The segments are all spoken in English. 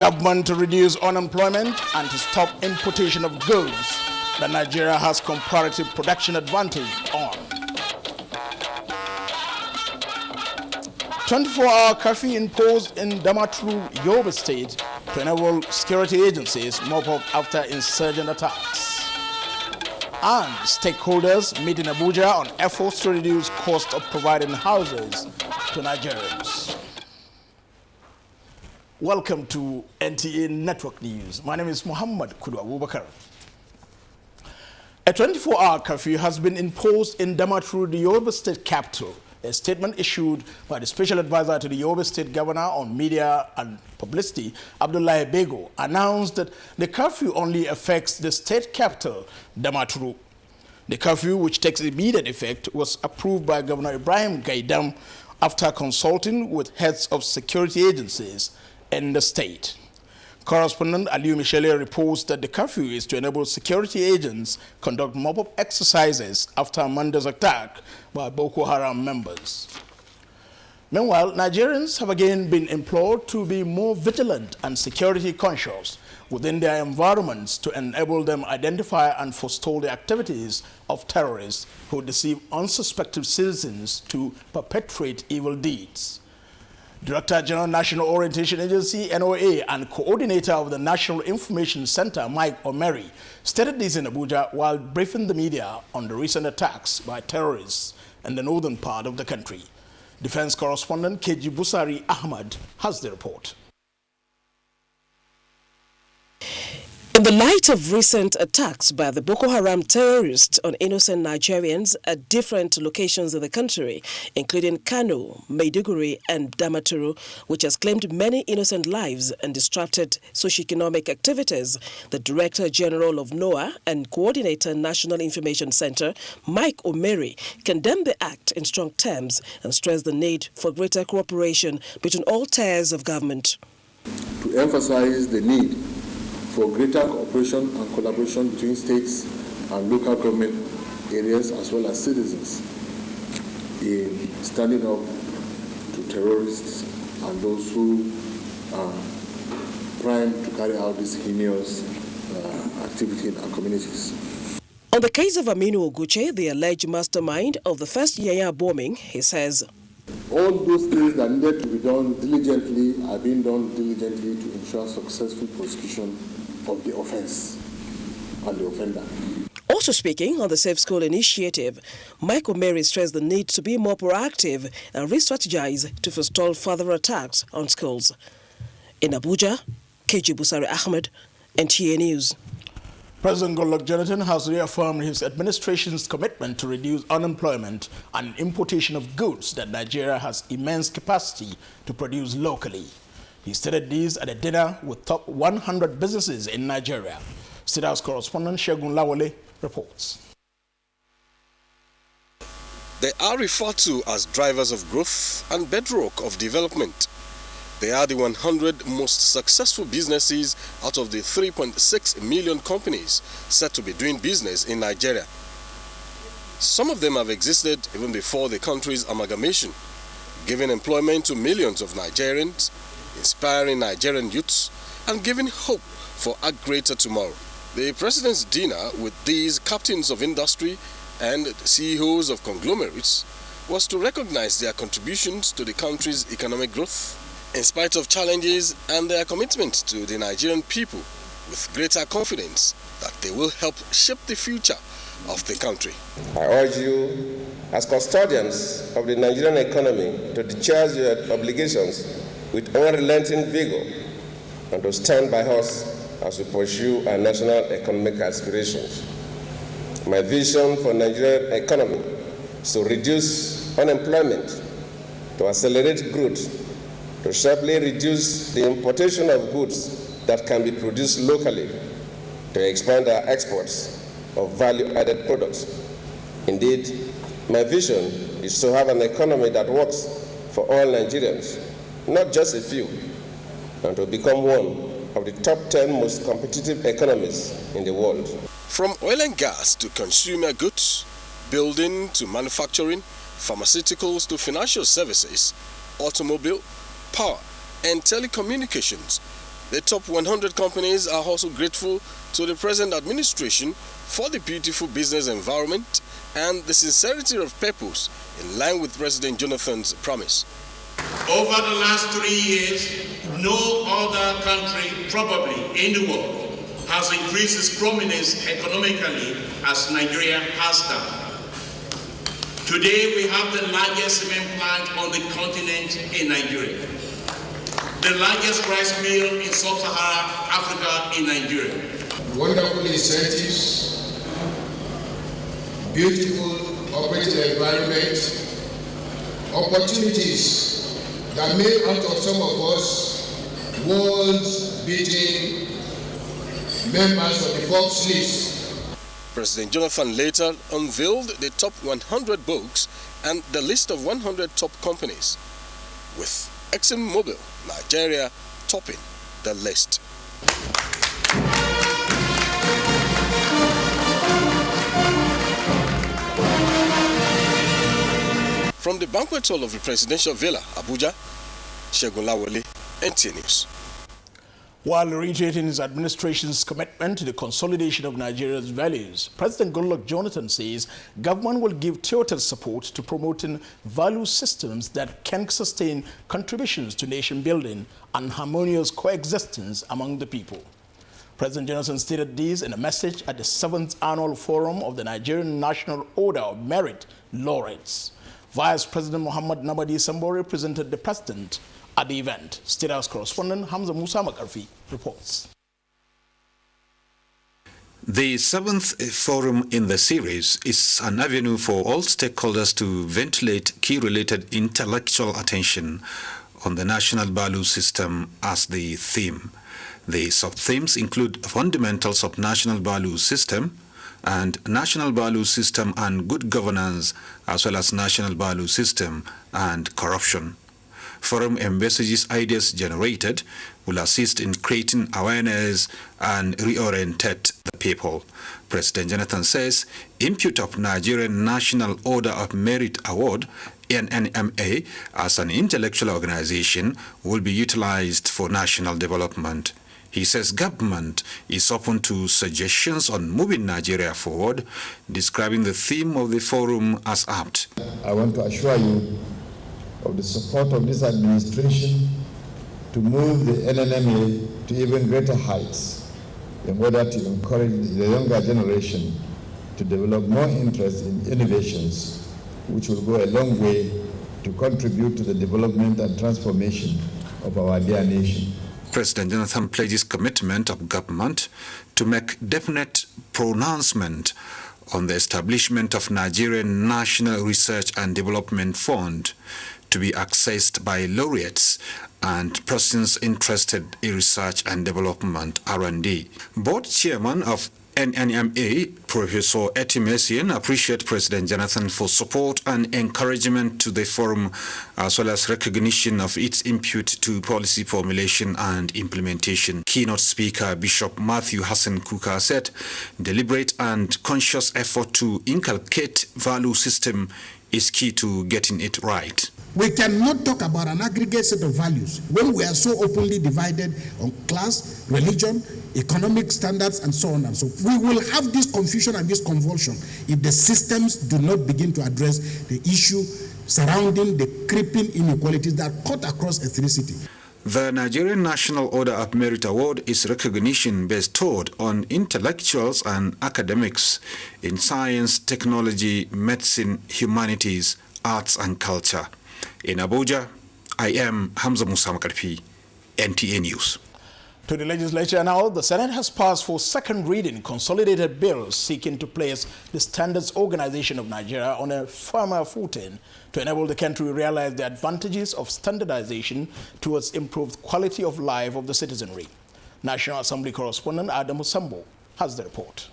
Government to reduce unemployment and to stop importation of goods that Nigeria has comparative production advantage on. 24-hour curfew imposed in Damaturu, Yobe State to enable security agencies mop up after insurgent attacks. And stakeholders meet in Abuja on efforts to reduce cost of providing houses to Nigerians. Welcome to NTA Network News. My name is Muhammad Kudu Abubakar. A 24-hour curfew has been imposed in Damaturu, the Yobe State capital. A statement issued by the Special Advisor to the Yobe State Governor on Media and Publicity, Abdullahi Bego, announced that the curfew only affects the state capital, Damaturu. The curfew, which takes immediate effect, was approved by Governor Ibrahim Gaidam after consulting with heads of security agencies in the state. Correspondent Aliu Michele reports that the curfew is to enable security agents conduct mop-up exercises after Monday's attack by Boko Haram members. Meanwhile, Nigerians have again been implored to be more vigilant and security conscious within their environments to enable them identify and forestall the activities of terrorists who deceive unsuspecting citizens to perpetrate evil deeds. Director General National Orientation Agency (NOA) and coordinator of the National Information Center, Mike Omeri, stated this in Abuja while briefing the media on the recent attacks by terrorists in the northern part of the country. Defense correspondent Keji Busari Ahmad has the report. In the light of recent attacks by the Boko Haram terrorists on innocent Nigerians at different locations in the country, including Kano, Maiduguri and Damaturu, which has claimed many innocent lives and disrupted socio-economic activities, the Director General of NOAA and Coordinator National Information Center, Mike Omeri, condemned the act in strong terms and stressed the need for greater cooperation between all tiers of government. To emphasize the need for greater cooperation and collaboration between states and local government areas as well as citizens in standing up to terrorists and those who are primed to carry out this heinous activity in our communities. On the case of Aminu Oguche, the alleged mastermind of the first Yaya bombing, he says, all those things that needed to be done diligently are being done diligently to ensure successful prosecution of the offense and the offender. Also speaking on the Safe School initiative, Mike Omeri stressed the need to be more proactive and re-strategize to forestall further attacks on schools. In Abuja, Keji Busari Ahmed, NTA News. President Goodluck Jonathan has reaffirmed his administration's commitment to reduce unemployment and importation of goods that Nigeria has immense capacity to produce locally. He stated this at a dinner with top 100 businesses in Nigeria. State House correspondent Shegun Lawale reports. They are referred to as drivers of growth and bedrock of development. They are the 100 most successful businesses out of the 3.6 million companies said to be doing business in Nigeria. Some of them have existed even before the country's amalgamation, giving employment to millions of Nigerians, inspiring Nigerian youths, and giving hope for a greater tomorrow. The president's dinner with these captains of industry and CEOs of conglomerates was to recognize their contributions to the country's economic growth, in spite of challenges, and their commitment to the Nigerian people with greater confidence that they will help shape the future of the country. I urge you, as custodians of the Nigerian economy, to discharge your obligations with unrelenting vigor and to stand by us as we pursue our national economic aspirations. My vision for Nigerian economy is to reduce unemployment, to accelerate growth, to sharply reduce the importation of goods that can be produced locally, to expand our exports of value-added products. Indeed, my vision is to have an economy that works for all Nigerians, not just a few, and to become one of the top 10 most competitive economies in the world. From oil and gas to consumer goods, building to manufacturing, pharmaceuticals to financial services, automobile, power, and telecommunications, The top 100 companies are also grateful to the present administration for the beautiful business environment and the sincerity of purpose in line with President Jonathan's promise. Over the last 3 years, no other country probably in the world has increased its prominence economically as Nigeria has done. Today we have the largest cement plant on the continent in Nigeria, the largest rice mill in sub-Saharan Africa in Nigeria. Wonderful incentives, beautiful operating environment, opportunities that made out of some of us world-beating members of the Forbes list. President Jonathan later unveiled the top 100 books and the list of 100 top companies, with ExxonMobil, Nigeria, topping the list. From the banquet hall of the Presidential Villa, Abuja, Segun Lawole, NTA News. While reiterating his administration's commitment to the consolidation of Nigeria's values, President Goodluck Jonathan says government will give total support to promoting value systems that can sustain contributions to nation building and harmonious coexistence among the people. President Jonathan stated this in a message at the 7th Annual Forum of the Nigerian National Order of Merit Laureates. Vice President Muhammad Namadi Sambore presented the president at the event. State House correspondent Hamza Musa Makarfi reports. The 7th forum in the series is an avenue for all stakeholders to ventilate key-related intellectual attention on the national value system as the theme. The sub-themes include fundamentals of national value system and national value system and good governance, as well as national value system and corruption. Forum envisages ideas generated will assist in creating awareness and reorientate the people. President Jonathan says impute of Nigerian National Order of Merit Award, NNMA, as an intellectual organization will be utilized for national development. He says government is open to suggestions on moving Nigeria forward, describing the theme of the forum as apt. I want to assure you of the support of this administration to move the NNMA to even greater heights in order to encourage the younger generation to develop more interest in innovations, which will go a long way to contribute to the development and transformation of our dear nation. President Jonathan pledges commitment of government to make definite pronouncement on the establishment of Nigerian National Research and Development Fund to be accessed by laureates and persons interested in research and development R&D. Board chairman of NNMA, Professor Eti Messian, appreciate President Jonathan for support and encouragement to the forum, as well as recognition of its input to policy formulation and implementation. Keynote speaker Bishop Matthew Hassan Kuka said, deliberate and conscious effort to inculcate value system is key to getting it right. We cannot talk about an aggregate set of values when we are so openly divided on class, religion, economic standards, and so on and so forth. We will have this confusion and this convulsion if the systems do not begin to address the issue surrounding the creeping inequalities that cut across ethnicity. The Nigerian National Order of Merit Award is recognition bestowed on intellectuals and academics in science, technology, medicine, humanities, arts, and culture. In Abuja, I am Hamza Musa Makarfi, NTA News. To the legislature now, the Senate has passed for second reading consolidated bills seeking to place the Standards Organization of Nigeria on a firmer footing to enable the country to realize the advantages of standardization towards improved quality of life of the citizenry. National Assembly correspondent Adam Sambo has the report.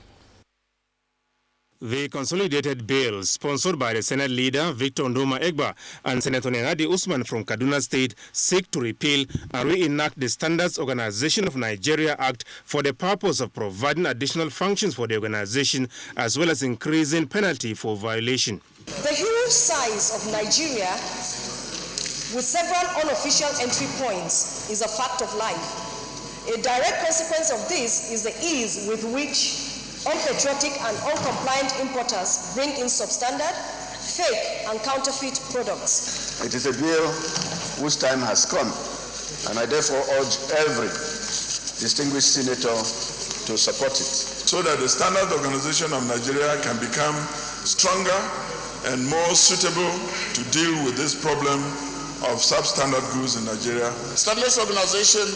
The consolidated bill, sponsored by the Senate leader Victor Ndoma Egba and Senator Nenadi Usman from Kaduna State, seek to repeal and reenact the Standards Organization of Nigeria Act for the purpose of providing additional functions for the organization as well as increasing penalty for violation. The huge size of Nigeria, with several unofficial entry points, is a fact of life. A direct consequence of this is the ease with which unpatriotic and uncompliant importers bring in substandard, fake and counterfeit products. It is a bill whose time has come, and I therefore urge every distinguished senator to support it, so that the Standard Organization of Nigeria can become stronger and more suitable to deal with this problem of substandard goods in Nigeria. Standards organization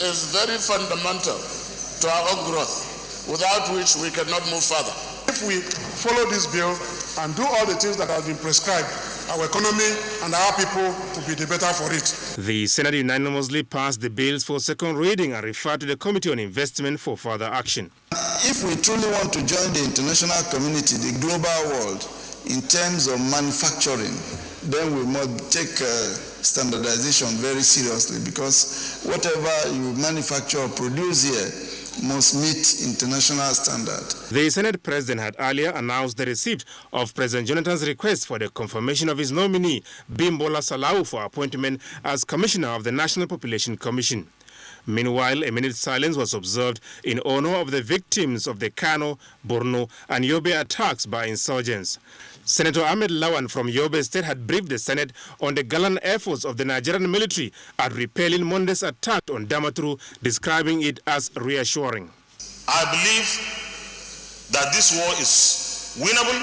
is very fundamental to our own growth, without which we cannot move further. If we follow this bill and do all the things that have been prescribed, our economy and our people will be the better for it. The Senate unanimously passed the bills for second reading and referred to the Committee on Investment for further action. If we truly want to join the international community, the global world, in terms of manufacturing, then we must take standardization very seriously, because whatever you manufacture or produce here must meet international standard. The Senate President had earlier announced the receipt of President Jonathan's request for the confirmation of his nominee, Bimbola Salau, for appointment as Commissioner of the National Population Commission. Meanwhile, a minute's silence was observed in honor of the victims of the Kano, Borno and Yobe attacks by insurgents. Senator Ahmed Lawan from Yobe State had briefed the Senate on the gallant efforts of the Nigerian military at repelling Monday's attack on Damaturu, describing it as reassuring. I believe that this war is winnable,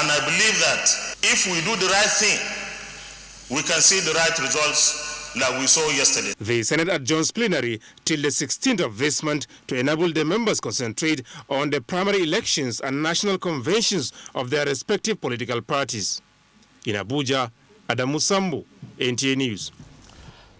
and I believe that if we do the right thing, we can see the right results like we saw yesterday. The Senate adjourns plenary till the 16th of this month to enable the members concentrate on the primary elections and national conventions of their respective political parties. In Abuja, Adamu Sambu, NTA News.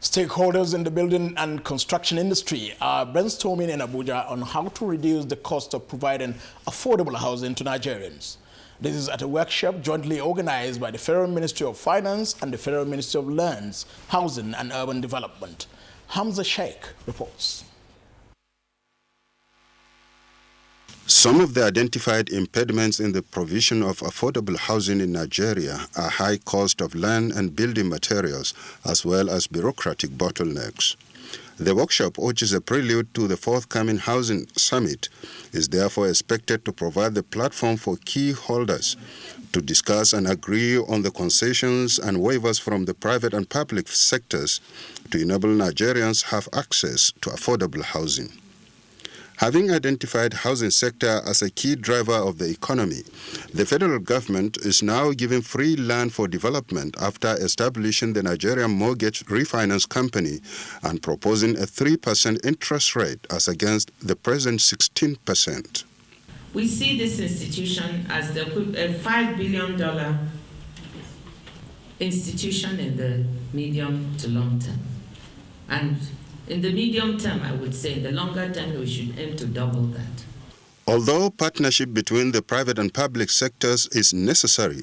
Stakeholders in the building and construction industry are brainstorming in Abuja on how to reduce the cost of providing affordable housing to Nigerians. This is at a workshop jointly organized by the Federal Ministry of Finance and the Federal Ministry of Lands, Housing and Urban Development. Hamza Sheikh reports. Some of the identified impediments in the provision of affordable housing in Nigeria are high cost of land and building materials, as well as bureaucratic bottlenecks. The workshop, which is a prelude to the forthcoming Housing Summit, is therefore expected to provide the platform for key holders to discuss and agree on the concessions and waivers from the private and public sectors to enable Nigerians have access to affordable housing. Having identified housing sector as a key driver of the economy, the federal government is now giving free land for development after establishing the Nigerian Mortgage Refinance Company and proposing a 3% interest rate as against the present 16%. We see this institution as a $5 billion institution in the medium to long term. And in the medium term, I would say, in the longer term, we should aim to double that. Although partnership between the private and public sectors is necessary,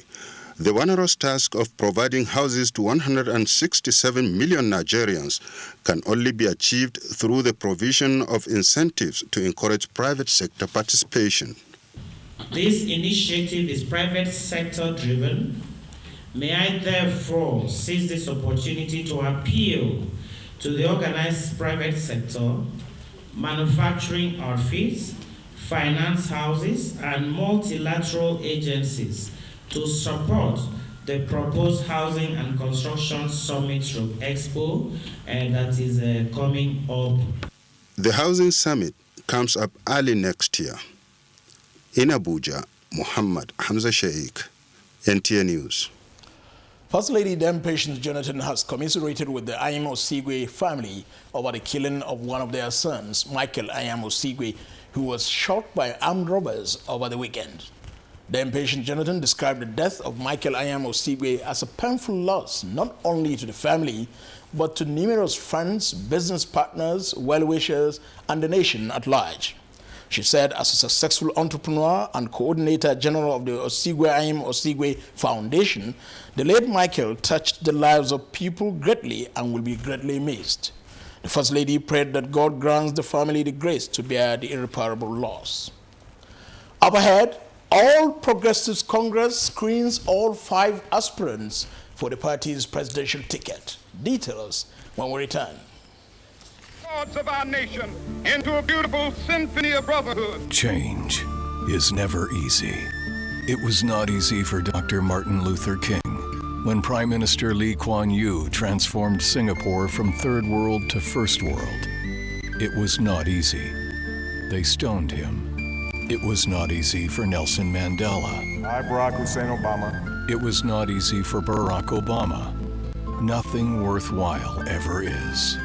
the onerous task of providing houses to 167 million Nigerians can only be achieved through the provision of incentives to encourage private sector participation. This initiative is private sector driven. May I therefore seize this opportunity to appeal to the organized private sector, manufacturing outfits, finance houses, and multilateral agencies to support the proposed Housing and Construction Summit Expo that is coming up. The Housing Summit comes up early next year. In Abuja, Muhammad Hamza Sheikh, NTA News. First Lady Dame Patience Jonathan has commiserated with the Ayim Osigwe family over the killing of one of their sons, Michael Ayim Osigwe, who was shot by armed robbers over the weekend. Dame Patience Jonathan described the death of Michael Ayim Osigwe as a painful loss, not only to the family, but to numerous friends, business partners, well-wishers, and the nation at large. She said, as a successful entrepreneur and coordinator general of the Osigwe Ayim Osigwe Foundation, the late Michael touched the lives of people greatly and will be greatly missed. The First Lady prayed that God grants the family the grace to bear the irreparable loss. Up ahead, All Progressives Congress screens all 5 aspirants for the party's presidential ticket. Details when we return. of our nation into a beautiful symphony of brotherhood. Change is never easy. It was not easy for Dr. Martin Luther King when Prime Minister Lee Kuan Yew transformed Singapore from third world to first world. It was not easy. They stoned him. It was not easy for Nelson Mandela. I, Barack Hussein Obama. It was not easy for Barack Obama. Nothing worthwhile ever is.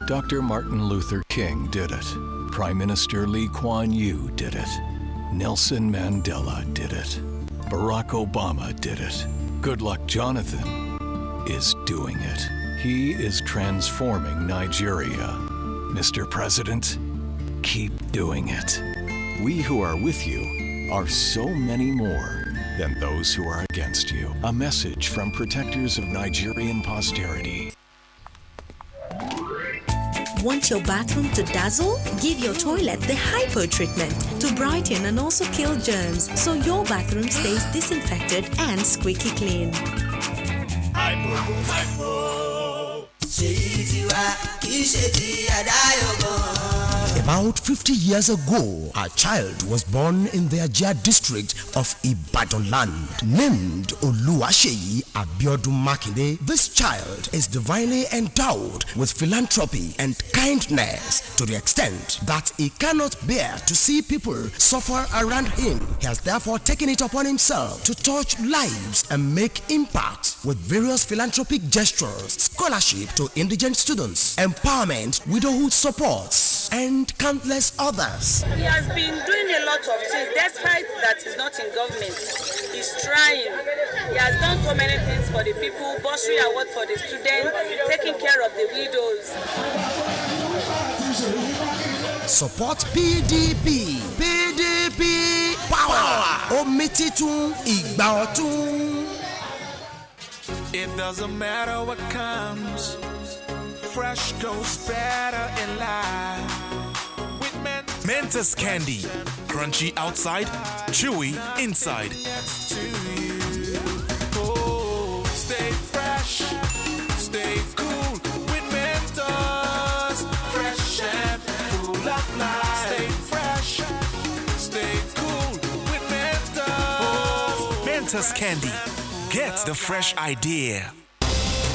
Dr. Martin Luther King did it. Prime Minister Lee Kuan Yew did it. Nelson Mandela did it. Barack Obama did it. Goodluck Jonathan is doing it. He is transforming Nigeria. Mr. President, keep doing it. We who are with you are so many more than those who are against you. A message from protectors of Nigerian posterity. Want your bathroom to dazzle? Give your toilet the Hypo treatment to brighten and also kill germs so your bathroom stays disinfected and squeaky clean. Hypo, Hypo. About 50 years ago, a child was born in the Ajah district of Ibadan land, named Oluwaseyi Abiodun Makinde. This child is divinely endowed with philanthropy and kindness to the extent that he cannot bear to see people suffer around him. He has therefore taken it upon himself to touch lives and make impact with various philanthropic gestures, scholarship to indigent students, empowerment, widowhood supports, and countless others. He has been doing a lot of things, despite that he's not in government. He's trying. He has done so many things for the people, bursary award for the students, taking care of the widows. Support PDP. PDP power. Omititun Igbaotun. It doesn't matter what comes, fresh goes better in life. With Mentos candy, crunchy outside, chewy inside. Oh, stay fresh, stay cool with Mentos, fresh and full of life. Stay fresh, stay cool with Mentos. Mentos candy. Get the fresh idea.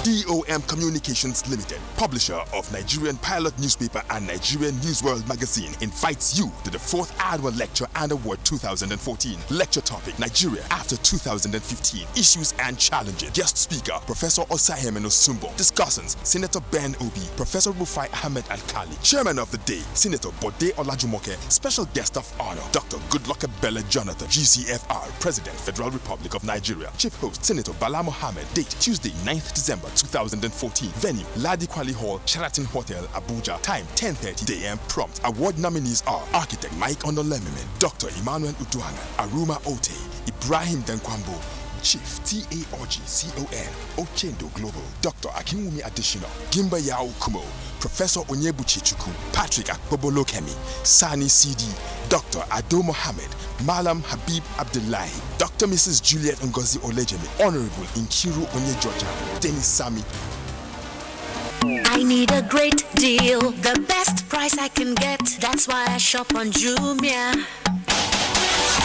DOM Communications Limited, publisher of Nigerian Pilot Newspaper and Nigerian News World Magazine, invites you to the 4th Annual Lecture and Award 2014. Lecture topic: Nigeria after 2015, issues and challenges. Guest speaker, Professor Osahemen Osumbo. Discussants, Senator Ben Obi, Professor Rufai Ahmed Al-Khali. Chairman of the day, Senator Bode Olajumoke. Special guest of honor, Dr. Goodluck Ebele Jonathan, GCFR, President, Federal Republic of Nigeria. Chief host, Senator Bala Mohammed. Date, Tuesday, 9th December 2014. Venue, Ladi Kwali Hall, Sheraton Hotel, Abuja. Time, 10:30 a.m. Prompt. Award nominees are Architect Mike Onolemime, Dr. Emmanuel Uduanga, Aruma Ote, Ibrahim Denkwambo, Chief TAOGCON, Ochendo Global, Dr. Akinwumi Additional, Gimba Yao Kumo, Professor Onyebuchi Chukwu, Patrick Akpobolokemi, Sani CD, Dr. Ado Mohammed, Malam Habib Abdullahi, Dr. Mrs. Juliet Ngozi Olejemi, Honorable Inkiru Onyejoja, Dennis Sami. I need a great deal, the best price I can get. That's why I shop on Jumia.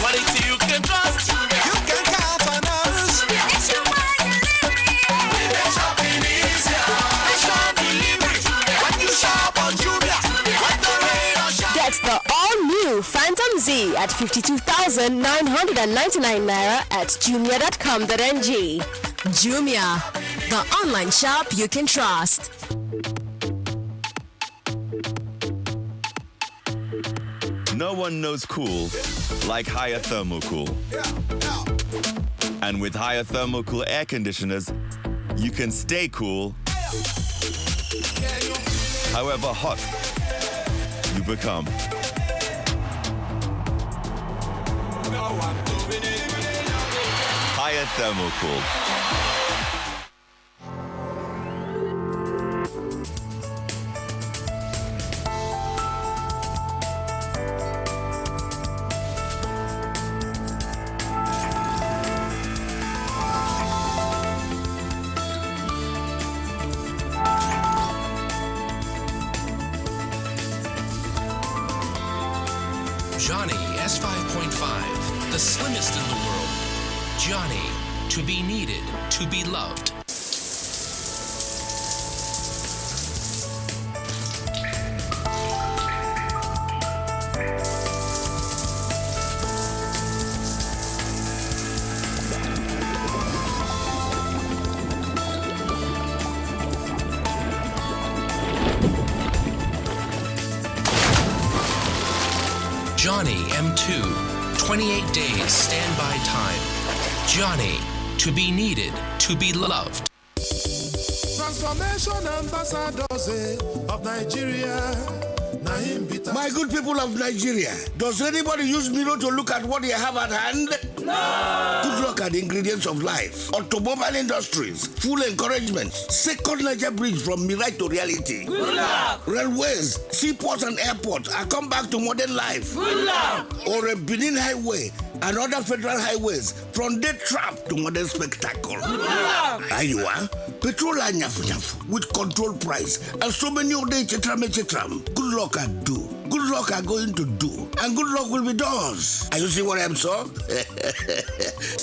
Quality you can trust. You can count on us. It's your delivery. With the shopping easier. Nation delivery. When you shop on Jumia, when the rain or shine. Get the all-new Phantom Z at 52,999 naira at jumia.com.ng. Jumia, the online shop you can trust. No one knows cool like Higher Thermocool. And with Higher Thermocool air conditioners, you can stay cool however hot you become. Higher Thermocool. Johnny S5.5, the slimmest in the world. Johnny, to be needed, to be loved. Johnny M2, 28 days standby time. Johnny, to be needed, to be loved. Transformation ambassadors of Nigeria. My good people of Nigeria, does anybody use mirror to look at what they have at hand? No! Good luck at the ingredients of life. Automobile industries, full encouragement. Second Niger bridge from mirage to reality. Good luck! Railways, seaports and airports are come back to modern life. Good luck! Or a Benin highway and other federal highways from dead trap to modern spectacle. Good luck! Ayua, petrol and nyafu with control price and so many other etc. Good luck I do. Good luck are going to do. And good luck will be yours. Are you see what I'm saying?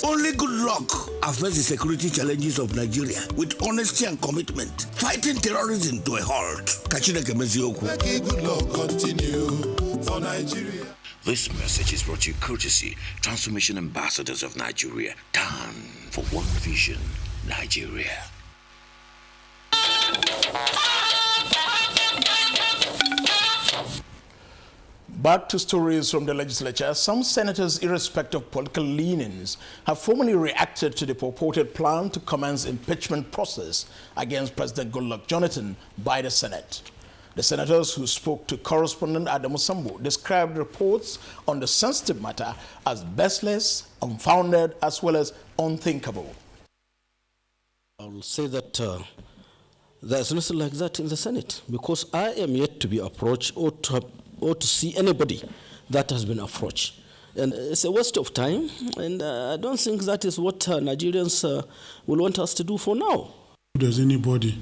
Only good luck affects the security challenges of Nigeria with honesty and commitment. Fighting terrorism to a halt. Good luck continue for Nigeria. This message is brought to you courtesy Transformation Ambassadors of Nigeria. Done for one vision, Nigeria. Back to stories from the legislature. Some senators, irrespective of political leanings, have formally reacted to the purported plan to commence impeachment process against President Goodluck Jonathan by the Senate. The senators who spoke to correspondent Adam Sambo described reports on the sensitive matter as baseless, unfounded, as well as unthinkable. I will say that there's nothing like that in the Senate, because I am yet to be approached or to see anybody that has been approached. And it's a waste of time, and I don't think that is what Nigerians will want us to do for now. If there's anybody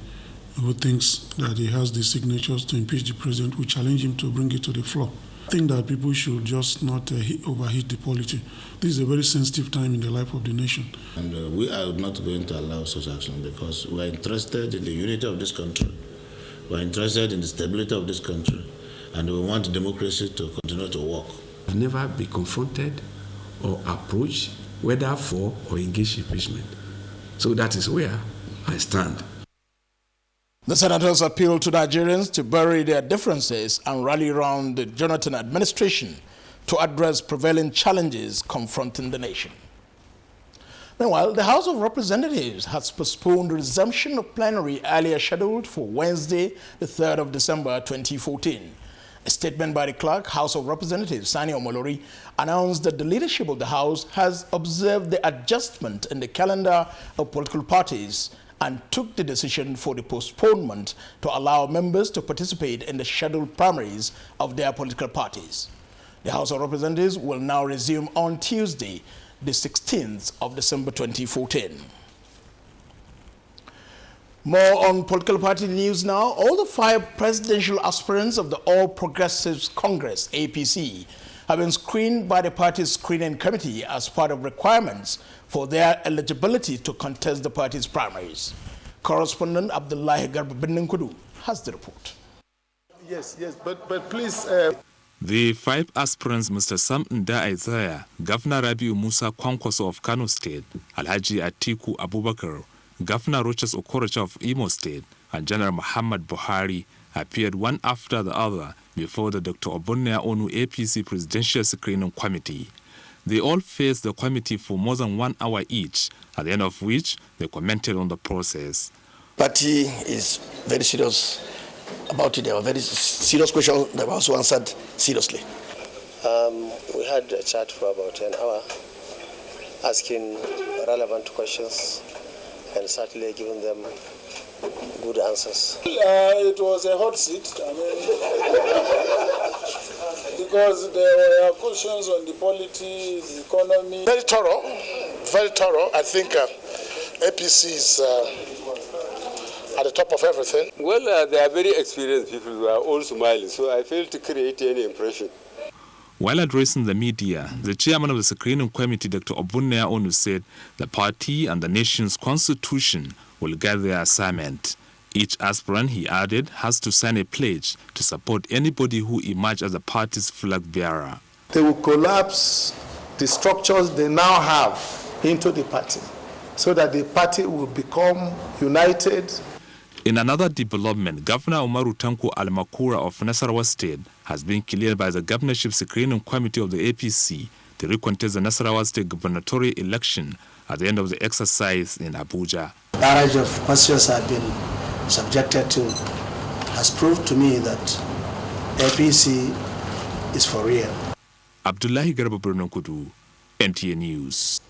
who thinks that he has the signatures to impeach the president, we challenge him to bring it to the floor. I think that people should just not overheat the polity. This is a very sensitive time in the life of the nation. And we are not going to allow such action because we are interested in the unity of this country. We are interested in the stability of this country. And we want democracy to continue to work. I've never been confronted or approached, whether for or against impeachment. So that is where I stand. The senators appealed to Nigerians to bury their differences and rally around the Jonathan administration to address prevailing challenges confronting the nation. Meanwhile, the House of Representatives has postponed the resumption of plenary earlier scheduled for Wednesday, the 3rd of December 2014. A statement by the clerk, House of Representatives Sani Omolori, announced that the leadership of the House has observed the adjustment in the calendar of political parties and took the decision for the postponement to allow members to participate in the scheduled primaries of their political parties. The House of Representatives will now resume on Tuesday, the 16th of December 2014. More on political party news now. All the 5 presidential aspirants of the All Progressives Congress, APC, have been screened by the party's screening committee as part of requirements for their eligibility to contest the party's primaries. Correspondent Abdullahi Garba has the report. Yes, but please... The 5 aspirants, Mr. Sam Nda Isaiah, Governor Rabiu Musa Kwankwaso of Kano State, Alhaji Atiku Abubakar, Governor Rochas Okorocha of Imo State, and General Muhammad Buhari appeared one after the other before the Dr. Obonia Onu APC Presidential Screening Committee. They all faced the committee for more than 1 hour each, at the end of which they commented on the process. Party is very serious about it. There were very serious questions that were also answered seriously. We had a chat for about an hour, asking relevant questions and certainly giving them good answers. It was a hot seat, because there were questions on the polity, the economy. Very thorough, very thorough. I think APC is at the top of everything. Well, they are very experienced people who are all smiling, so I failed to create any impression. While addressing the media, the chairman of the screening committee, Dr. Obunnea Onu, said the party and the nation's constitution will guide their assignment. Each aspirant, he added, has to sign a pledge to support anybody who emerges as the party's flag bearer. They will collapse the structures they now have into the party so that the party will become united. In another development, Governor Umaru Tanko Almakura of Nasarawa State has been cleared by the governorship screening committee of the APC to recontest the Nasarawa State gubernatorial election at the end of the exercise in Abuja. The barrage of questions I've been subjected to has proved to me that APC is for real. Abdullahi Garba Kudu, NTA News.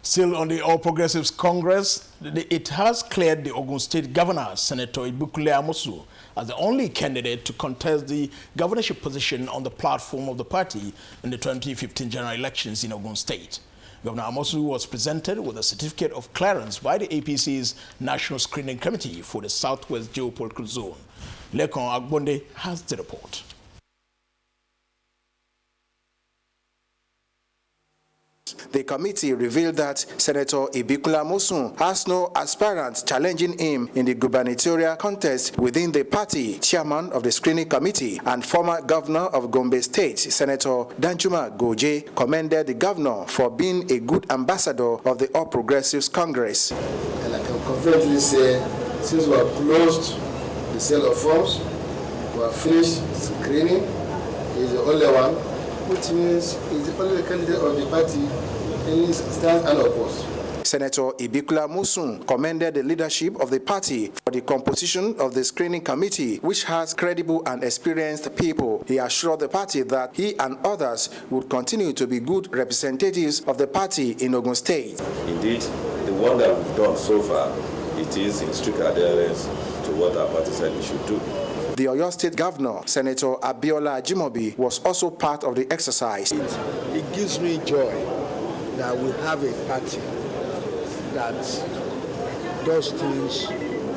Still on the All Progressives Congress, it has cleared the Ogun State Governor, Senator Ibukule Amosu, as the only candidate to contest the governorship position on the platform of the party in the 2015 general elections in Ogun State. Governor Amosu was presented with a certificate of clearance by the APC's National Screening Committee for the Southwest Geopolitical Zone. Lekon Agbonde has the report. The committee revealed that Senator Ibukule Amosu has no aspirant challenging him in the gubernatorial contest within the party. Chairman of the screening committee and former governor of Gombe State, Senator Danjuma Goje, commended the governor for being a good ambassador of the All Progressives Congress. And I can confidently say, since we have closed the sale of forms, we have finished screening, he is the only one, which means he's the only candidate of the party and he stands unopposed. Senator Ibukule Amosu commended the leadership of the party for the composition of the screening committee, which has credible and experienced people. He assured the party that he and others would continue to be good representatives of the party in Ogun State. Indeed, the work that we've done so far, it is in strict adherence to what our party said we should do. The Oyo State Governor, Senator Abiola Ajimobi, was also part of the exercise. It gives me joy that we have a party that does things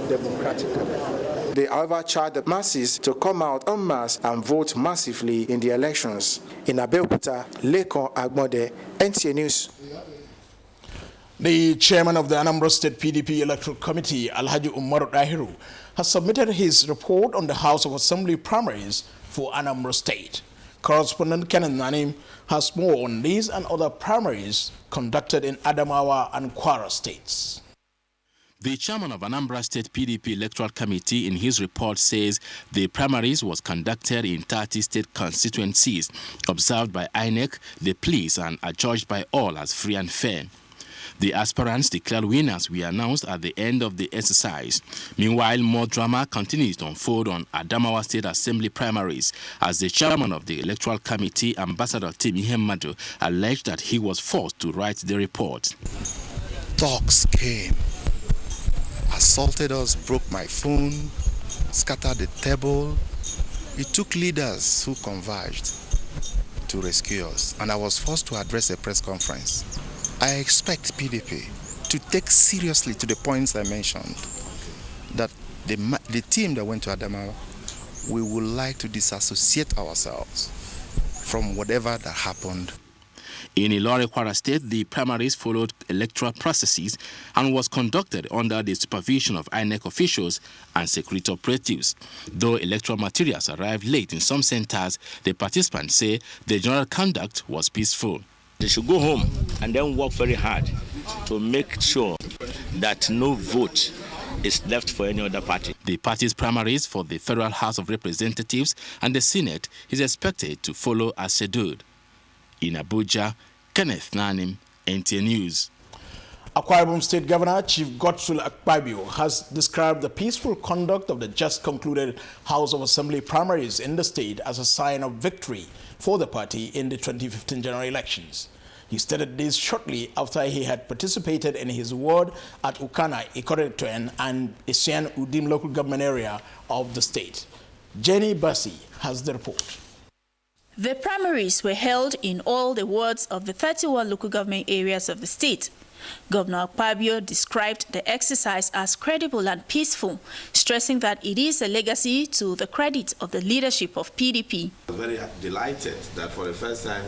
democratically. They, however, charged the masses to come out en masse and vote massively in the elections. In Abeokuta, Lekon Agbonde, NTA News. The chairman of the Anambra State PDP Electoral Committee, Alhaji Umaru Dahiru, has submitted his report on the House of Assembly primaries for Anambra State. Correspondent Kenneth Nanim has more on these and other primaries conducted in Adamawa and Kwara states. The chairman of Anambra State PDP Electoral Committee in his report says the primaries was conducted in 30 state constituencies, observed by INEC, the police, and adjudged by all as free and fair. The aspirants declared winners were announced at the end of the exercise. Meanwhile, more drama continues to unfold on Adamawa State Assembly primaries as the chairman of the Electoral Committee, Ambassador Timi Hemmadu, alleged that he was forced to write the report. Thugs came, assaulted us, broke my phone, scattered the table. It took leaders who converged to rescue us, and I was forced to address a press conference. I expect PDP to take seriously to the points I mentioned, that the team that went to Adamawa, we would like to disassociate ourselves from whatever that happened. In Ilori, Kwara State, the primaries followed electoral processes and was conducted under the supervision of INEC officials and security operatives. Though electoral materials arrived late in some centers, the participants say the general conduct was peaceful. They should go home and then work very hard to make sure that no vote is left for any other party. The party's primaries for the Federal House of Representatives and the Senate is expected to follow as scheduled. In Abuja, Kenneth Nanim, NTA News. Akwa Ibom State Governor Chief Godswill Akpabio has described the peaceful conduct of the just concluded House of Assembly primaries in the state as a sign of victory for the party in the 2015 general elections. He stated this shortly after he had participated in his ward at Ukana, Ikoretuen, and Isian Udim local government area of the state. Jenny Bassi has the report. The primaries were held in all the wards of the 31 local government areas of the state. Governor Akpabio described the exercise as credible and peaceful, stressing that it is a legacy to the credit of the leadership of PDP. I was very delighted that for the first time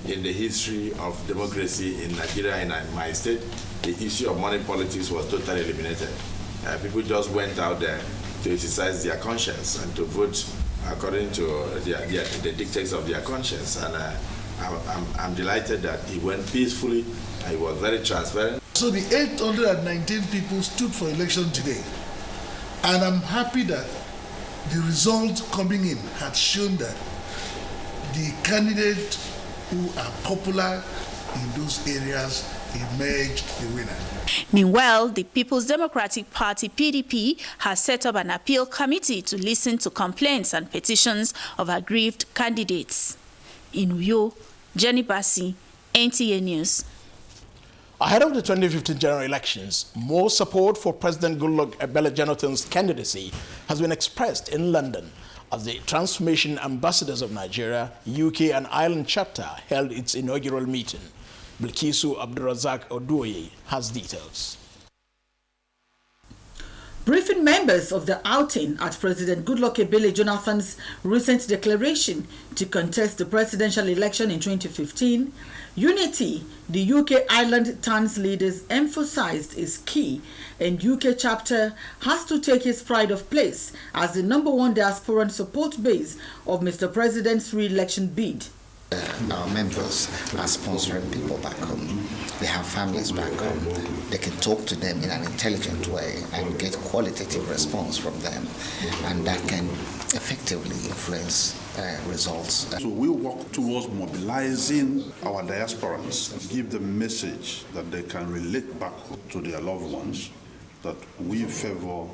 in the history of democracy in Nigeria and in my state, the issue of money politics was totally eliminated. People just went out there to exercise their conscience and to vote according to the dictates of their conscience. And I'm delighted that it went peacefully. It was very transparent. So the 819 people stood for election today. And I'm happy that the result coming in had shown that the candidate who are popular in those areas emerged the winner. Meanwhile, the People's Democratic Party, PDP, has set up an appeal committee to listen to complaints and petitions of aggrieved candidates. In Uyo, Jenny Bassi, NTA News. Ahead of the 2015 general elections, more support for President Goodluck Ebele Jonathan's candidacy has been expressed in London as the Transformation Ambassadors of Nigeria, UK and Ireland chapter held its inaugural meeting. Bilkisu Abdurazak Oduoye has details. Briefing members of the outing at President Goodluck Ebele Jonathan's recent declaration to contest the presidential election in 2015, unity the UK-Ireland TAN's leaders emphasized is key, and UK chapter has to take its pride of place as the #1 diasporan support base of Mr. President's re-election bid. Our members are sponsoring people back home. They have families back home. They can talk to them in an intelligent way and get qualitative response from them, and that can effectively influence results. So we work towards mobilizing our diasporans, give them message that they can relate back to their loved ones, that we favor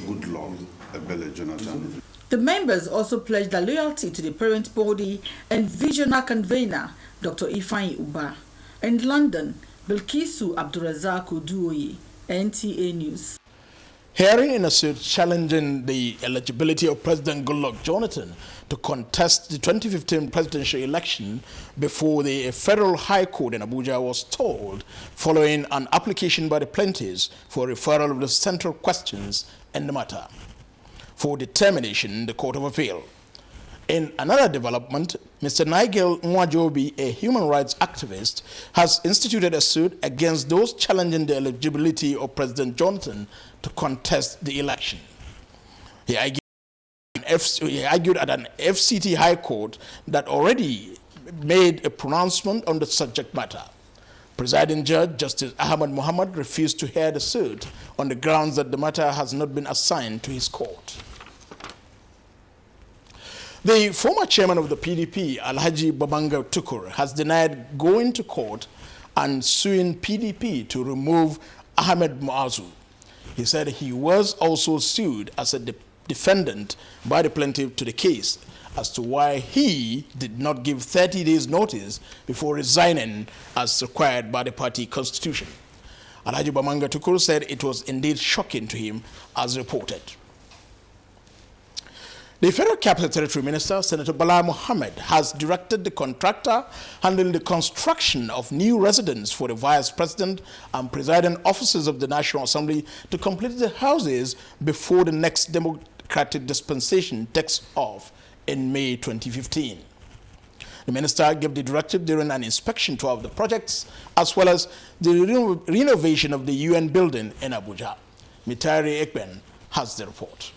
Goodluck Ebele Jonathan. The members also pledged their loyalty to the parent body and visionary convener, Dr. Ifeanyi Uba. In London, Bilkisu Abdurazak Oduoye, NTA News. Hearing in a suit challenging the eligibility of President Goodluck Jonathan to contest the 2015 presidential election before the Federal High Court in Abuja was stalled following an application by the plaintiffs for referral of the central questions in the matter for determination in the Court of Appeal. In another development, Mr. Nigel Nwajobi, a human rights activist, has instituted a suit against those challenging the eligibility of President Jonathan to contest the election. He argued at an FCT High Court that already made a pronouncement on the subject matter. Presiding Judge Justice Ahmad Muhammad refused to hear the suit on the grounds that the matter has not been assigned to his court. The former chairman of the PDP, Alhaji Babanga Tukur, has denied going to court and suing PDP to remove Ahmed Muazu. He said he was also sued as a defendant by the plaintiff to the case as to why he did not give 30 days notice before resigning as required by the party constitution. Alhaji Babanga Tukur said it was indeed shocking to him as reported. The Federal Capital Territory Minister, Senator Bala Mohammed, has directed the contractor handling the construction of new residence for the Vice President and presiding officers of the National Assembly to complete the houses before the next democratic dispensation takes off in May 2015. The minister gave the directive during an inspection tour of the projects, as well as the renovation of the UN building in Abuja. Mitari Ekben has the report.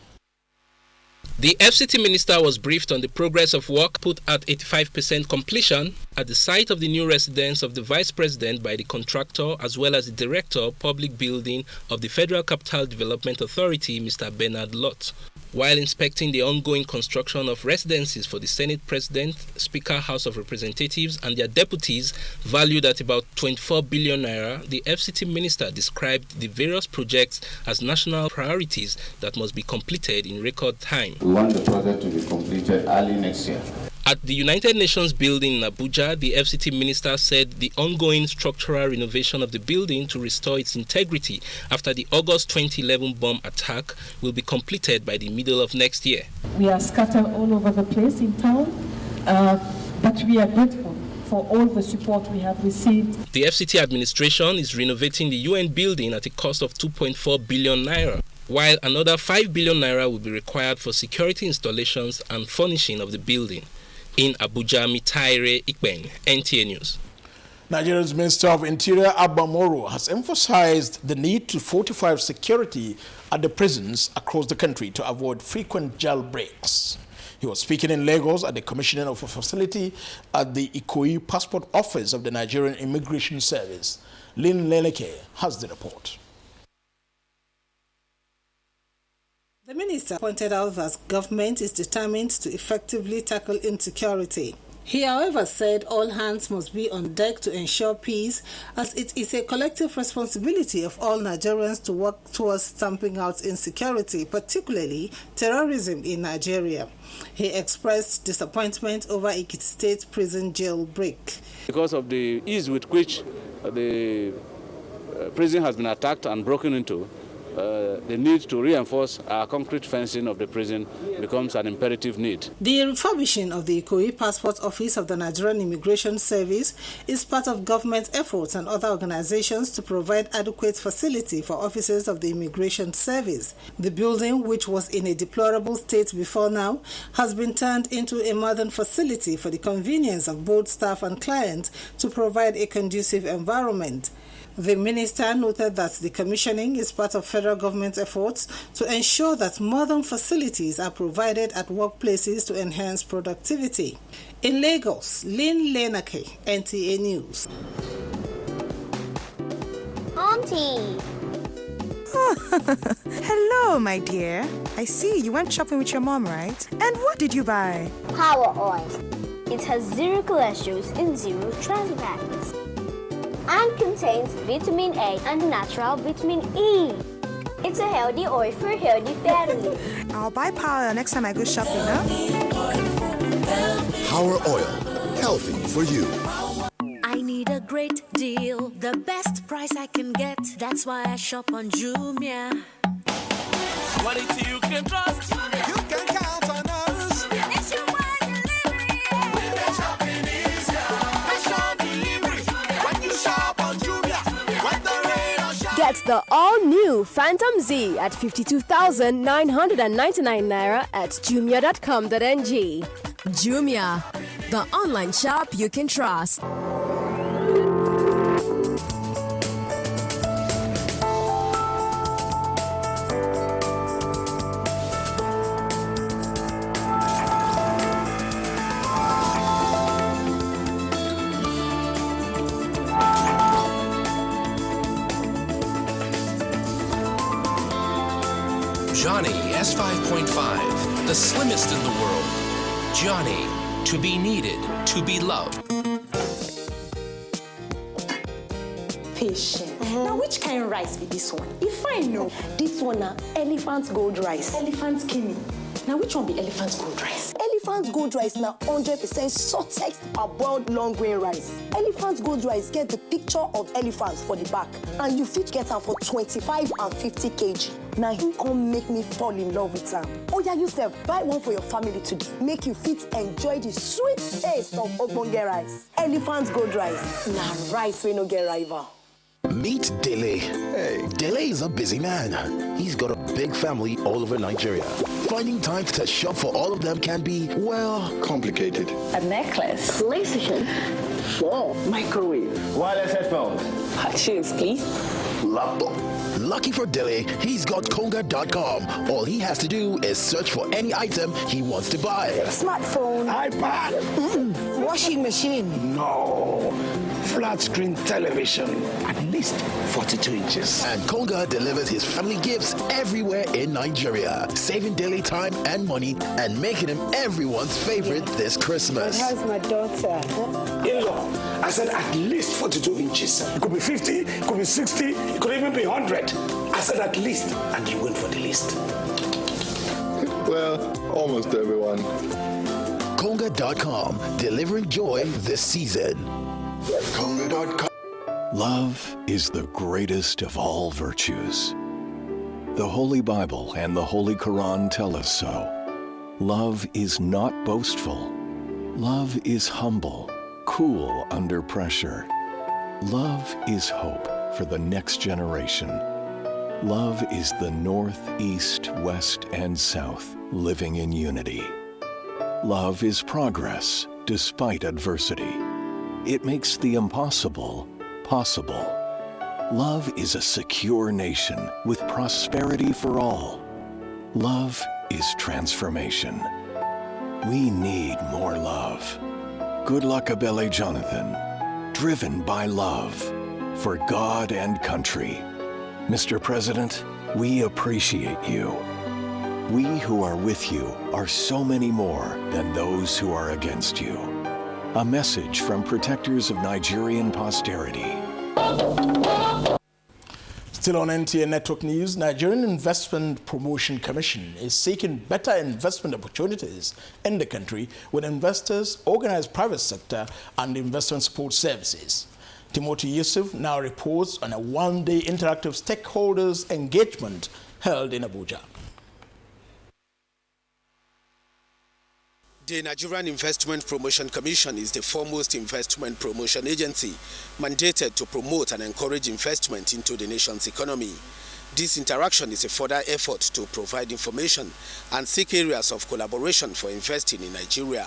The FCT minister was briefed on the progress of work put at 85% completion at the site of the new residence of the Vice President by the contractor as well as the Director of Public Building of the Federal Capital Development Authority, Mr. Bernard Lott. While inspecting the ongoing construction of residences for the Senate President, Speaker, House of Representatives and their deputies, valued at about 24 billion naira, the FCT minister described the various projects as national priorities that must be completed in record time. We want the project to be completed early next year. At the United Nations building in Abuja, the FCT minister said the ongoing structural renovation of the building to restore its integrity after the August 2011 bomb attack will be completed by the middle of next year. We are scattered all over the place in town, but we are grateful for all the support we have received. The FCT administration is renovating the UN building at a cost of 2.4 billion naira, while another 5 billion naira will be required for security installations and furnishing of the building. In Abuja, Mitaire Ikben, NTA News. Nigeria's Minister of Interior, Abba Moro, has emphasized the need to fortify security at the prisons across the country to avoid frequent jailbreaks. He was speaking in Lagos at the commissioning of a facility at the Ikoyi Passport Office of the Nigerian Immigration Service. Lynn Leneke has the report. The minister pointed out that government is determined to effectively tackle insecurity. He, however, said all hands must be on deck to ensure peace, as it is a collective responsibility of all Nigerians to work towards stamping out insecurity, particularly terrorism in Nigeria. He expressed disappointment over Ekiti State prison jailbreak. Because of the ease with which the prison has been attacked and broken into, the need to reinforce our concrete fencing of the prison becomes an imperative need. The refurbishing of the Ikoyi Passport Office of the Nigerian Immigration Service is part of government efforts and other organizations to provide adequate facility for officers of the Immigration Service. The building, which was in a deplorable state before now, has been turned into a modern facility for the convenience of both staff and clients to provide a conducive environment. The minister noted that the commissioning is part of federal government efforts to ensure that modern facilities are provided at workplaces to enhance productivity. In Lagos, Lynn Lenake, NTA News. Auntie! Oh, hello, my dear. I see you went shopping with your mom, right? And what did you buy? Power oil. It has 0 cholesterol and 0 trans fats, and contains vitamin A and natural vitamin E. It's a healthy oil for a healthy family. I'll buy Power Oil next time I go shopping, huh? Power Oil, healthy for you. I need a great deal, the best price I can get. That's why I shop on Jumia. Quality you can trust. You can count on us. Get the all-new Phantom Z at 52,999 naira at jumia.com.ng. Jumia, the online shop you can trust. Johnny S5.5, the slimmest in the world. Johnny, to be needed, to be loved. Patient. Now, which kind of rice be this one? If I know, this one na elephant gold rice. Elephant skinny. Now, which one be elephant gold rice? Elephant gold rice na 100% shortest parboiled long grain rice. Elephant gold rice get the picture of elephants for the back, and you fit get am for 25 and 50 kg. Now he come make me fall in love with am. Oh yeah, you sef, buy one for your family today. Make you fit enjoy the sweet taste of ogbonge rice. Elephant gold rice na rice wey no get rival. Meet Dele. Hey, Dele is a busy man. He's got a big family all over Nigeria. Finding time to shop for all of them can be, well, complicated. A necklace, PlayStation 4, microwave, wireless headphones, shoes, please. Laptop. Lucky for Dele, he's got Konga.com. All he has to do is search for any item he wants to buy. Smartphone, iPad, washing machine. No. Flat screen television, at least 42 inches. And Konga delivers his family gifts everywhere in Nigeria, saving daily time and money and making him everyone's favorite this Christmas. How's my daughter? In-law, I said at least 42 inches. It could be 50, it could be 60, it could even be 100. I said at least, and you went for the least. Well, almost everyone. Konga.com, delivering joy this season. Konga.com. Love is the greatest of all virtues. The Holy Bible and the Holy Quran tell us so. Love is not boastful. Love is humble. cool under pressure. Love is hope for the next generation. Love is the North, East, West, and South living in unity. Love is progress despite adversity. It makes the impossible possible. Love is a secure nation with prosperity for all. Love is transformation. We need more love. Good luck, Abele Jonathan. Driven by love for God and country. Mr. President, we appreciate you. We who are with you are so many more than those who are against you. A message from protectors of Nigerian posterity. Still on NTA Network News, Nigerian Investment Promotion Commission is seeking better investment opportunities in the country with investors, organized private sector, and investment support services. Timothy Yusuf now reports on a one-day interactive stakeholders engagement held in Abuja. The Nigerian Investment Promotion Commission is the foremost investment promotion agency mandated to promote and encourage investment into the nation's economy. This interaction is a further effort to provide information and seek areas of collaboration for investing in Nigeria.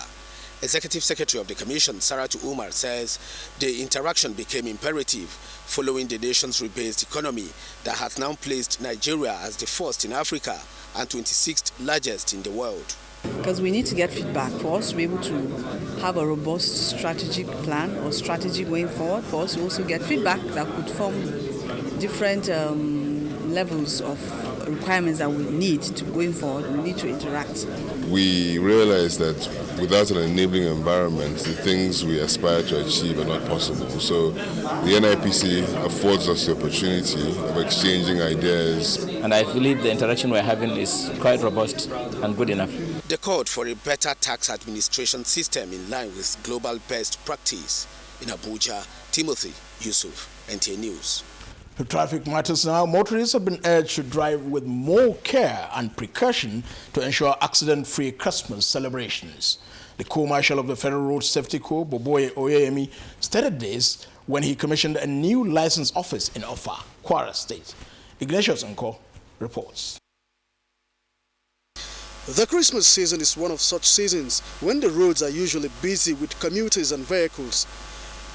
Executive Secretary of the Commission, Saratu Umar, says the interaction became imperative following the nation's rebased economy that has now placed Nigeria as the first in Africa and 26th largest in the world. Because we need to get feedback for us to be able to have a robust strategic plan or strategy going forward, for us to also get feedback that could form different levels of requirements that we need to going forward. We need to interact. We realize that without an enabling environment, the things we aspire to achieve are not possible. So the NIPC affords us the opportunity of exchanging ideas. And I believe the interaction we're having is quite robust and good enough. The call for a better tax administration system in line with global best practice. In Abuja, Timothy Yusuf, NTA News. To traffic matters now, motorists have been urged to drive with more care and precaution to ensure accident-free Christmas celebrations. The Co-Marshal of the Federal Road Safety Corps, Boboye Oyeyemi, stated this when he commissioned a new license office in Offa, Kwara State. Ignatius Nko reports. The Christmas season is one of such seasons when the roads are usually busy with commuters and vehicles.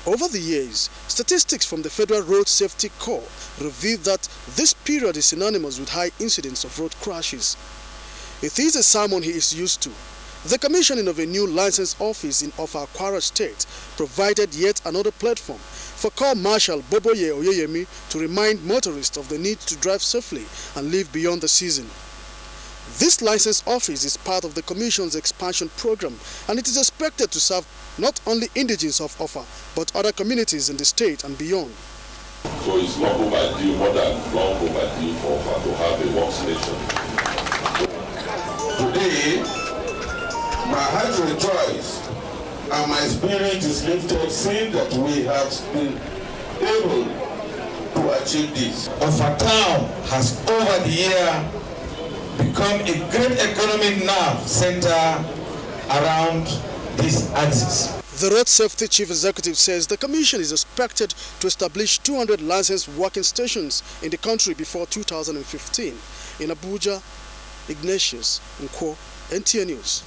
Over the years, statistics from the Federal Road Safety Corps reveal that this period is synonymous with high incidence of road crashes. It is a sermon he is used to. The commissioning of a new license office in Offa, Kwara State provided yet another platform for Corps Marshal Boboye Oyeyemi to remind motorists of the need to drive safely and live beyond the season. This license office is part of the Commission's expansion program, and it is expected to serve not only indigenes of Offa, but other communities in the state and beyond. So it's long overdue, more than long overdue for Offa to have a workstation. Today, my heart rejoices and my spirit is lifted, seeing that we have been able to achieve this. Offa town has over the year become a great economic nerve center around this axis. The Road Safety Chief Executive says the Commission is expected to establish 200 licensed working stations in the country before 2015. In Abuja, Ignatius Nko, NTA News.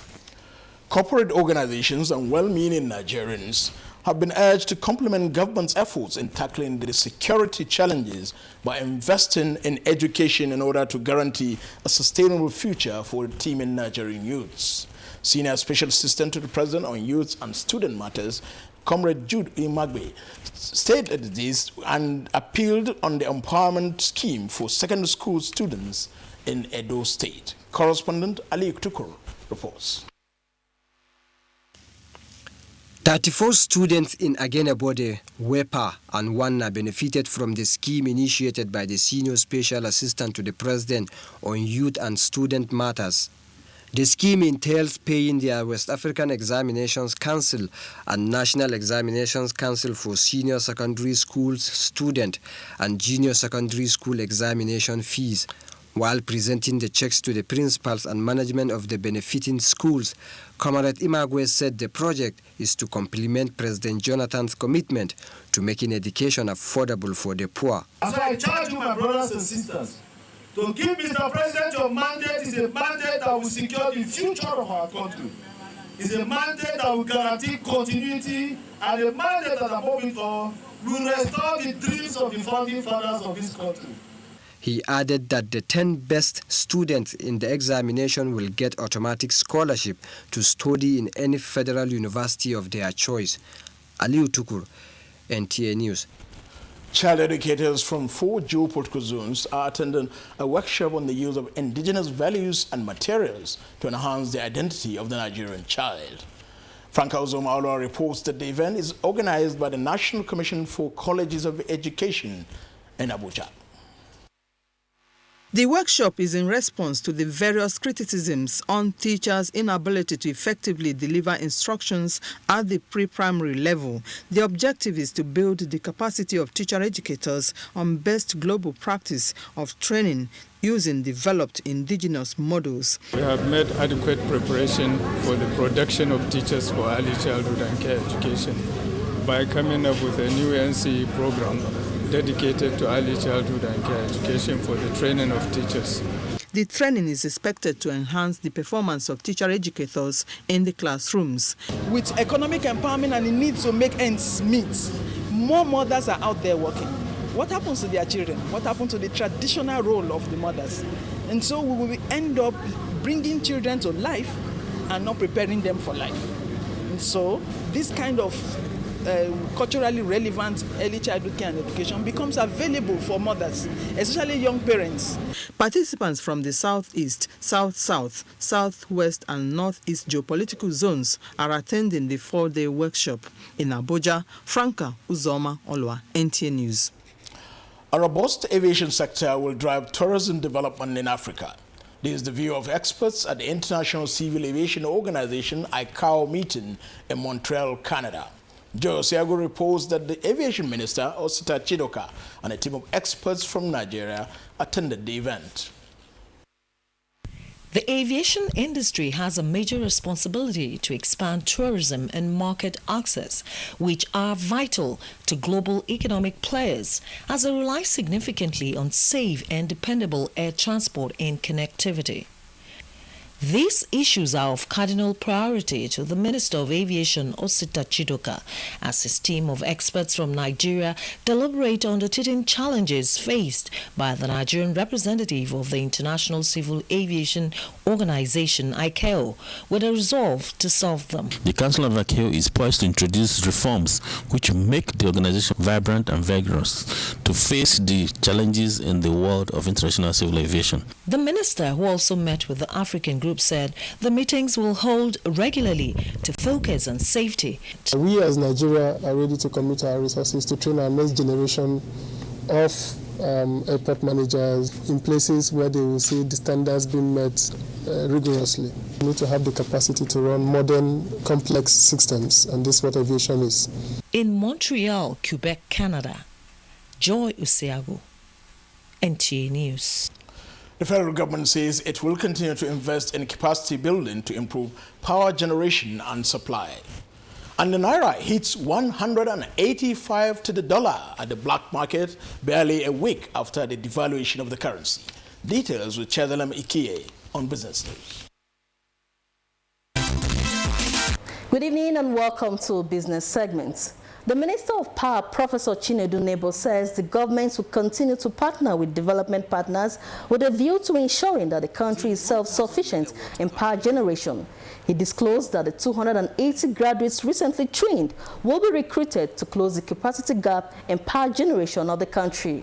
Corporate organizations and well-meaning Nigerians have been urged to complement government's efforts in tackling the security challenges by investing in education in order to guarantee a sustainable future for the teeming Nigerian youths. Senior Special Assistant to the President on Youth and Student Matters, Comrade Jude Imagbe, stated this and appealed on the empowerment scheme for secondary school students in Edo State. Correspondent Ali Tukur reports. 34 students in Agenebode, Wepa, and Wanna benefited from the scheme initiated by the Senior Special Assistant to the President on Youth and Student Matters. The scheme entails paying their West African Examinations Council and National Examinations Council for senior secondary schools student and junior secondary school examination fees, While presenting the checks to the principals and management of the benefiting schools, Comrade Imagwe said the project is to complement President Jonathan's commitment to making education affordable for the poor. So I charge you, my brothers and sisters, to give Mr. President your mandate is a mandate that will secure the future of our country. It's a mandate that will guarantee continuity, and a mandate that, above it all, will restore the dreams of the founding fathers of this country. He added that the 10 best students in the examination will get automatic scholarship to study in any federal university of their choice. Aliu Tukur, NTA News. Child educators from 4 geopolitical zones are attending a workshop on the use of indigenous values and materials to enhance the identity of the Nigerian child. Franca Uzoma reports that the event is organized by the National Commission for Colleges of Education in Abuja. The workshop is in response to the various criticisms on teachers' inability to effectively deliver instructions at the pre-primary level. The objective is to build the capacity of teacher educators on best global practice of training using developed indigenous models. We have made adequate preparation for the production of teachers for early childhood and care education by coming up with a new NCE program dedicated to early childhood and care education for the training of teachers. The training is expected to enhance the performance of teacher educators in the classrooms. With economic empowerment and the need to make ends meet, more mothers are out there working. What happens to their children? What happens to the traditional role of the mothers? And so we will end up bringing children to life and not preparing them for life. And so this kind of culturally relevant early childhood care and education becomes available for mothers, especially young parents. Participants from the Southeast, South-South, Southwest and Northeast geopolitical zones are attending the 4-day workshop. In Abuja, Franca Uzoma Olwa, NTA News. A robust aviation sector will drive tourism development in Africa. This is the view of experts at the International Civil Aviation Organization ICAO meeting in Montreal, Canada. Joe Osiago reports that the aviation minister, Osita Chidoka, and a team of experts from Nigeria attended the event. The aviation industry has a major responsibility to expand tourism and market access, which are vital to global economic players, as they rely significantly on safe and dependable air transport and connectivity. These issues are of cardinal priority to the Minister of Aviation, Osita Chidoka, as his team of experts from Nigeria deliberate on the teething challenges faced by the Nigerian representative of the International Civil Aviation Organization, ICAO, with a resolve to solve them. The Council of ICAO is poised to introduce reforms which make the organization vibrant and vigorous to face the challenges in the world of international civil aviation. The minister, who also met with the African group, said the meetings will hold regularly to focus on safety. We as Nigeria are ready to commit our resources to train our next generation of airport managers in places where they will see the standards being met rigorously. We need to have the capacity to run modern, complex systems, and this is what aviation is. In Montreal, Quebec, Canada, Joy Usiago, NTA News. The federal government says it will continue to invest in capacity building to improve power generation and supply. And the Naira hits 185 to the dollar at the black market barely a week after the devaluation of the currency. Details with Chazalem Ikie on Business News. Good evening and welcome to Business Segments. The Minister of Power, Professor Chinedu Nebo, says the government will continue to partner with development partners with a view to ensuring that the country is self-sufficient in power generation. He disclosed that the 280 graduates recently trained will be recruited to close the capacity gap in power generation of the country.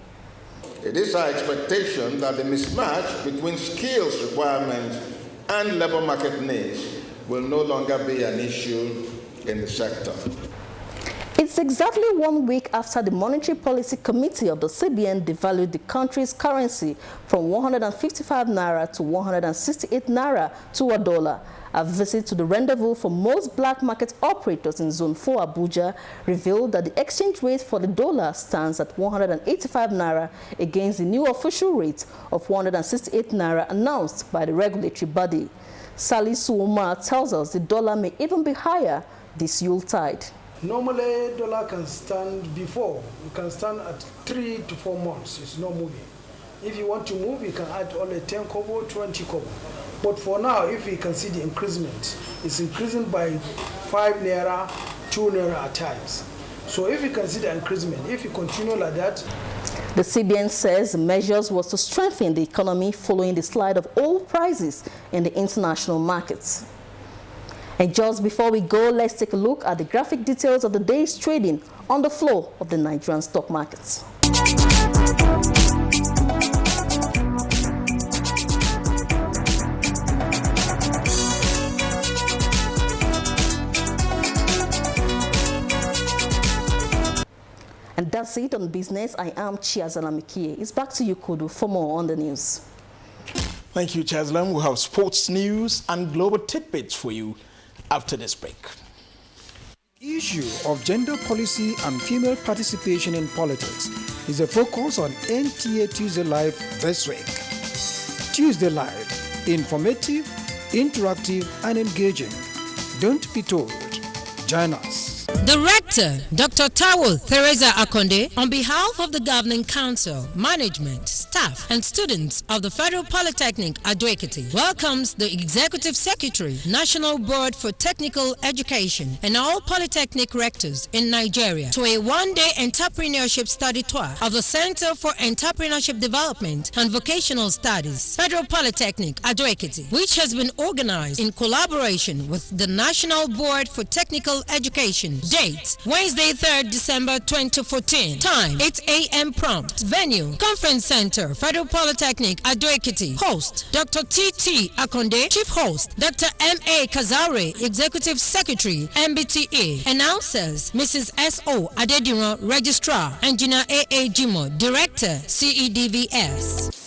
It is our expectation that the mismatch between skills requirements and labor market needs will no longer be an issue in the sector. It's It's exactly 1 week after the Monetary Policy Committee of the CBN devalued the country's currency from 155 naira to 168 naira to a dollar. A visit to the rendezvous for most black market operators in Zone 4 Abuja revealed that the exchange rate for the dollar stands at 185 naira against the new official rate of 168 naira announced by the regulatory body. Salisu Umar tells us the dollar may even be higher this Yuletide. Normally, dollar can stand at 3 to 4 months. It's not moving. If you want to move, you can add only 10 kobo, 20 kobo. But for now, if you can see the increment, it's increasing by 5 naira, 2 naira at times. So if you can see the increment, if you continue like that. The CBN says the measures was to strengthen the economy following the slide of oil prices in the international markets. And just before we go, let's take a look at the graphic details of the day's trading on the floor of the Nigerian stock markets. And that's it on business. I am Chiazala Mikie. It's back to you, Kudu, for more on the news. Thank you, Chazlam. We have sports news and global tidbits for you after this break. The issue of gender policy and female participation in politics is a focus on NTA Tuesday Live this week. Tuesday Live, informative, interactive, and engaging. Don't be told. Join us. The Rector, Dr. Tawul Theresa Akonde, on behalf of the Governing Council, management, staff, and students of the Federal Polytechnic Ado-Ekiti, welcomes the Executive Secretary, National Board for Technical Education, and all Polytechnic rectors in Nigeria to a one-day entrepreneurship study tour of the Center for Entrepreneurship Development and Vocational Studies, Federal Polytechnic Ado-Ekiti, which has been organized in collaboration with the National Board for Technical Education. Date, Wednesday, 3rd December 2014. Time, 8 a.m. prompt. Venue, Conference Center, Federal Polytechnic, Ado-Ekiti. Host, Dr. T.T. Akonde. Chief Host, Dr. M.A. Kazare, Executive Secretary, MBTA. Announcers, Mrs. S.O. Adediran, Registrar. Engineer A.A. Jimo, Director, CEDVS.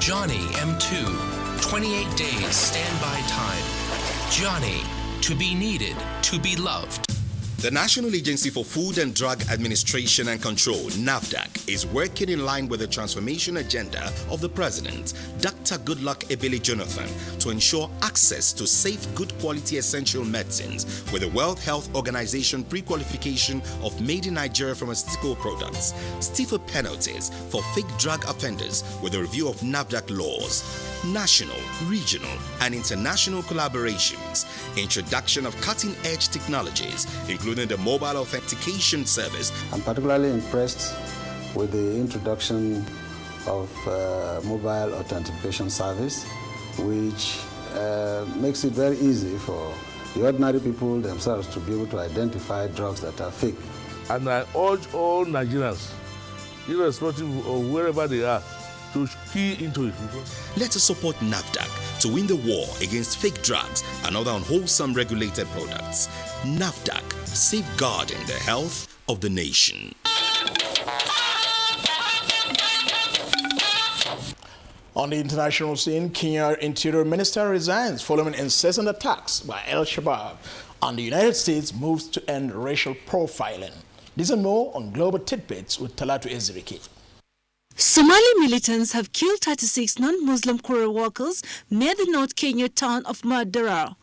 Johnny M2, 28 days standby time. Johnny, to be needed, to be loved. The National Agency for Food and Drug Administration and Control, NAFDAC, is working in line with the transformation agenda of the President, Dr. Goodluck Ebele Jonathan, to ensure access to safe, good quality essential medicines with the World Health Organization pre-qualification of made in Nigeria pharmaceutical products, stiffer penalties for fake drug offenders with a review of NAFDAC laws, national, regional, and international collaborations, introduction of cutting-edge technologies, including the mobile authentication service. I'm particularly impressed with the introduction of mobile authentication service, which makes it very easy for the ordinary people themselves to be able to identify drugs that are fake. And I urge all Nigerians, irrespective of wherever they are, to key into it. Let us support NAFDAC to win the war against fake drugs and other unwholesome regulated products. NAFDAC, safeguarding the health of the nation. On the international scene, Kenya Interior Minister resigns following incessant attacks by Al-Shabaab, and the United States moves to end racial profiling. This and more on Global Tidbits with Talatu Eziriki. Somali militants have killed 36 non-Muslim courier workers near the North Kenya town of Mandera.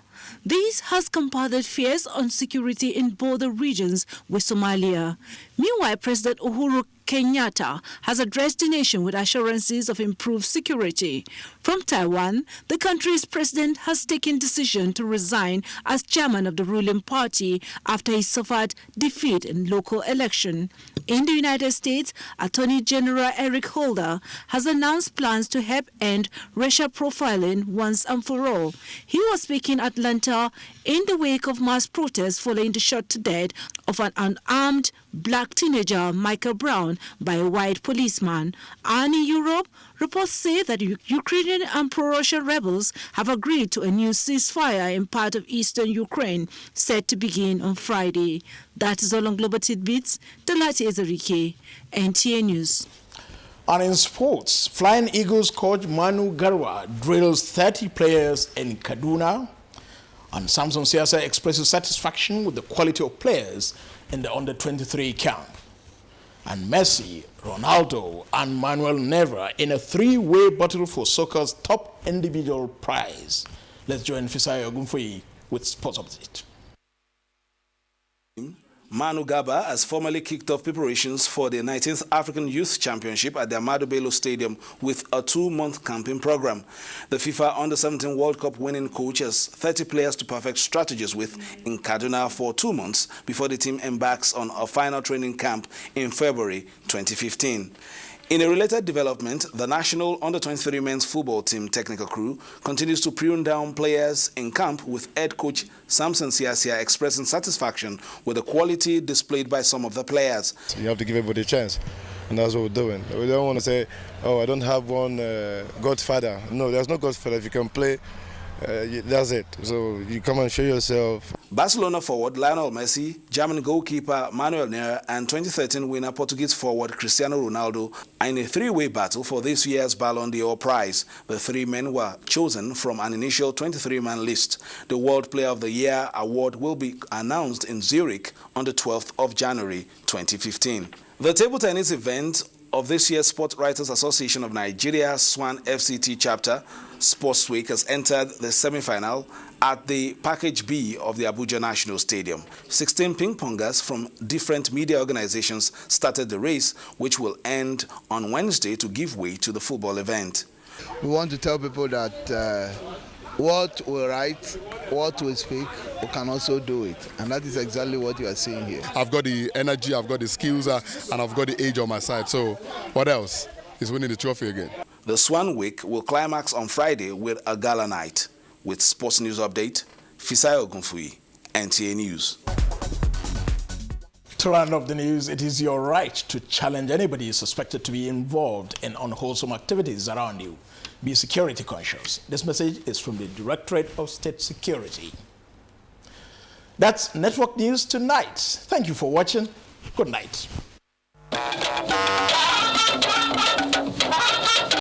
This has compounded fears on security in border regions with Somalia. Meanwhile, President Uhuru Kenyatta has addressed the nation with assurances of improved security. From Taiwan, the country's president has taken decision to resign as chairman of the ruling party after he suffered defeat in local election. In the United States, Attorney General Eric Holder has announced plans to help end racial profiling once and for all. He was speaking at Atlanta in the wake of mass protests following the shot to death of an unarmed black teenager, Michael Brown, by a white policeman. And in Europe, reports say that Ukrainian and pro-Russian rebels have agreed to a new ceasefire in part of eastern Ukraine, set to begin on Friday. That is all on Global Tidbits. Delati Ezerike, NTA News. And in sports, Flying Eagles coach Manu Garwa drills 30 players in Kaduna. And Samson Siasa expresses satisfaction with the quality of players in the under-23 camp. And Messi, Ronaldo, and Manuel Neuer in a three-way battle for soccer's top individual prize. Let's join Fisai Ogunfoyi with sports update. Manu Garba has formally kicked off preparations for the 19th African Youth Championship at the Ahmadu Bello Stadium with a 2-month camping program. The FIFA Under-17 World Cup winning coach has 30 players to perfect strategies with in Kaduna for 2 months before the team embarks on a final training camp in February 2015. In a related development, the national under-23 men's football team technical crew continues to prune down players in camp, with head coach Samson Siasia expressing satisfaction with the quality displayed by some of the players. You have to give everybody a chance, and that's what we're doing. We don't want to say, oh, I don't have one godfather. No, there's no godfather. If you can play, that's it. So you come and show yourself. Barcelona forward Lionel Messi, German goalkeeper Manuel Neuer, and 2013 winner Portuguese forward Cristiano Ronaldo are in a three-way battle for this year's Ballon d'Or prize. The three men were chosen from an initial 23-man list. The World Player of the Year award will be announced in Zurich on the 12th of January 2015. The table tennis event of this year's Sport Writers Association of Nigeria Swan FCT chapter, Sports Week, has entered the semi-final at the Package B of the Abuja National Stadium. 16 ping-pongers from different media organizations started the race, which will end on Wednesday to give way to the football event. We want to tell people that what we write, what we speak, we can also do it. And that is exactly what you are seeing here. I've got the energy, I've got the skills, and I've got the age on my side. So what else is winning the trophy again? The Swan Week will climax on Friday with a gala night. With Sports News Update, Fisai Ogunfoyi, NTA News. To round up the news, it is your right to challenge anybody suspected to be involved in unwholesome activities around you. Be security conscious. This message is from the Directorate of State Security. That's Network News tonight. Thank you for watching. Good night.